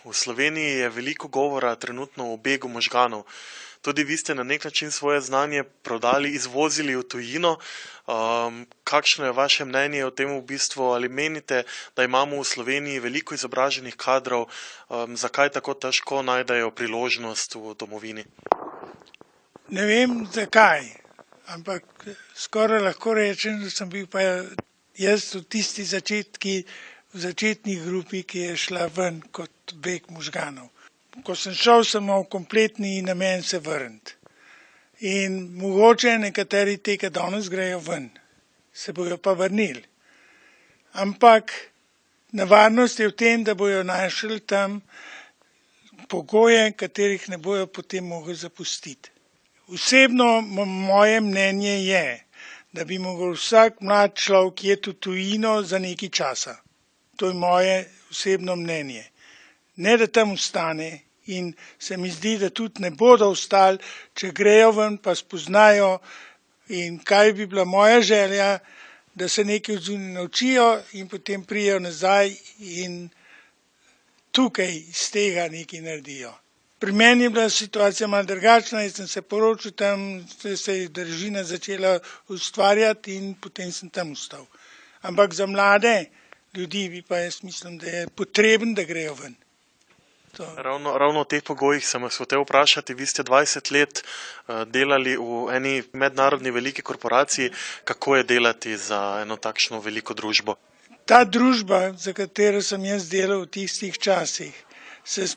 V Sloveniji je veliko govora trenutno o begu možganov. Tudi vi ste na nek način svoje znanje prodali, izvozili v tujino. Kakšno je vaše mnenje o tem v bistvu? Ali menite, da imamo v Sloveniji veliko izobraženih kadrov? Zakaj tako težko najdejo priložnost v domovini? Ne vem zakaj, ampak skoraj lahko rečem, da sem bil pa jaz v tisti v začetni grupi, ki je šla ven kot beg možganov. Ko sem šel, sem imel kompletni namen se vrniti. In mogoče nekateri tega danes grejo ven, se bojo pa vrnili. Ampak nevarnost je v tem, da bojo našli tam pogoje, katerih ne bojo potem mogli zapustiti. Osebno moje mnenje je, da bi mogel vsak mlad človek iti v tujino za nekaj časa. To je moje osebno mnenje. Ne, da tam ostane, in se mi zdi, da tudi ne bodo ostali, če grejo ven pa spoznajo. In kaj bi bila moja želja, da se nekaj odzunaj naučijo in potem pridejo nazaj in tukaj iz tega nekaj naredijo. Pri meni je bila situacija malo drugačna, jaz sem se poročil tam, se je družina začela ustvarjati in potem sem tam ostal. Ampak za mlade ljudi bi pa jaz mislim, da je potreben, da grejo ven. Ravno o teh pogojih sem vas hotel vprašati. Vi ste 20 let delali v eni mednarodni veliki korporaciji. Kako je delati za eno takšno veliko družbo? Ta družba, za katero sem jaz delal v tistih časih, se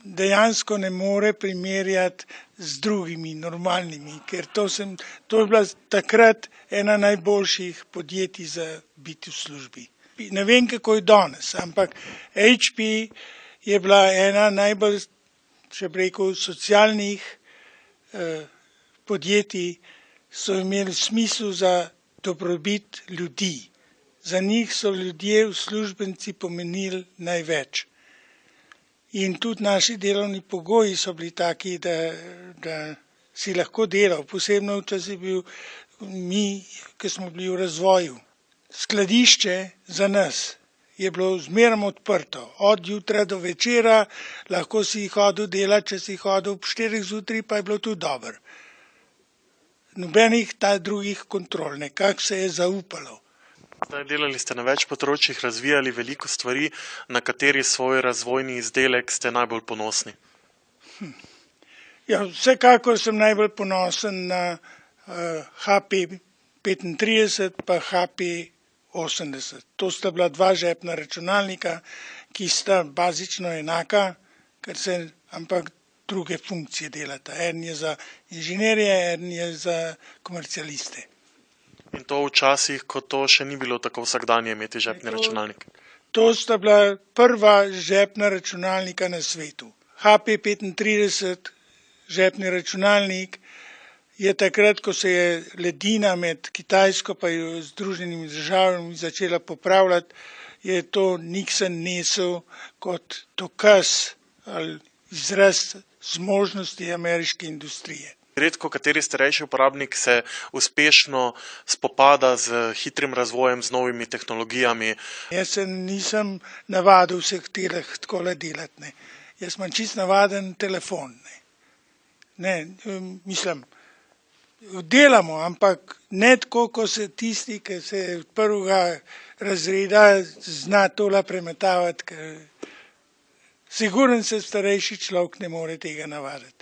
dejansko ne more primerjati z drugimi, normalnimi, ker to je bila takrat ena najboljših podjetij za biti v službi. Ne vem, kako je danes, ampak HP je bila ena najbolj, če bi rekel, socialnih podjetij, so imeli smisel za dobrobit ljudi. Za njih so ljudje, uslužbenci pomenili največ. In tudi naši delovni pogoji so bili taki, da si lahko delal, posebno včasih bil mi, ki smo bili v razvoju. Skladišče za nas je bilo zmeraj odprto, od jutra do večera, lahko si hodil delati, če si hodil ob 4 zjutraj, pa je bilo tudi dobro. Nobenih drugih kontrol, nekako se je zaupalo. Delali ste na več področjih, razvijali veliko stvari, na kateri svoj razvojni izdelek ste najbolj ponosni? Ja, vsekakor sem najbolj ponosen na HP 35 pa HP 80. To sta bila dva žepna računalnika, ki sta bazično enaka, ampak druge funkcije delata. En je za inženirje, en je za komercialiste. In to v časih, ko to še ni bilo tako vsakdanje imeti žepni računalnik? To sta bila prva žepna računalnika na svetu. HP 35, žepni računalnik, je takrat, ko se je ledina med Kitajsko pa Združenimi državami začela popravljati, je to Nixon nesel kot dokaz ali izraz zmožnosti ameriške industrije. Redko kateri starejši uporabnik se uspešno spopada z hitrim razvojem, z novimi tehnologijami. Jaz se nisem navadil vseh teh takole delati. Jaz imam čisto navaden telefon. Mislim, delamo, ampak ne tako, ko se tisti, ki se od prvega razreda zna tole premetavati, ker sigurno se starejši človek ne more tega navaditi.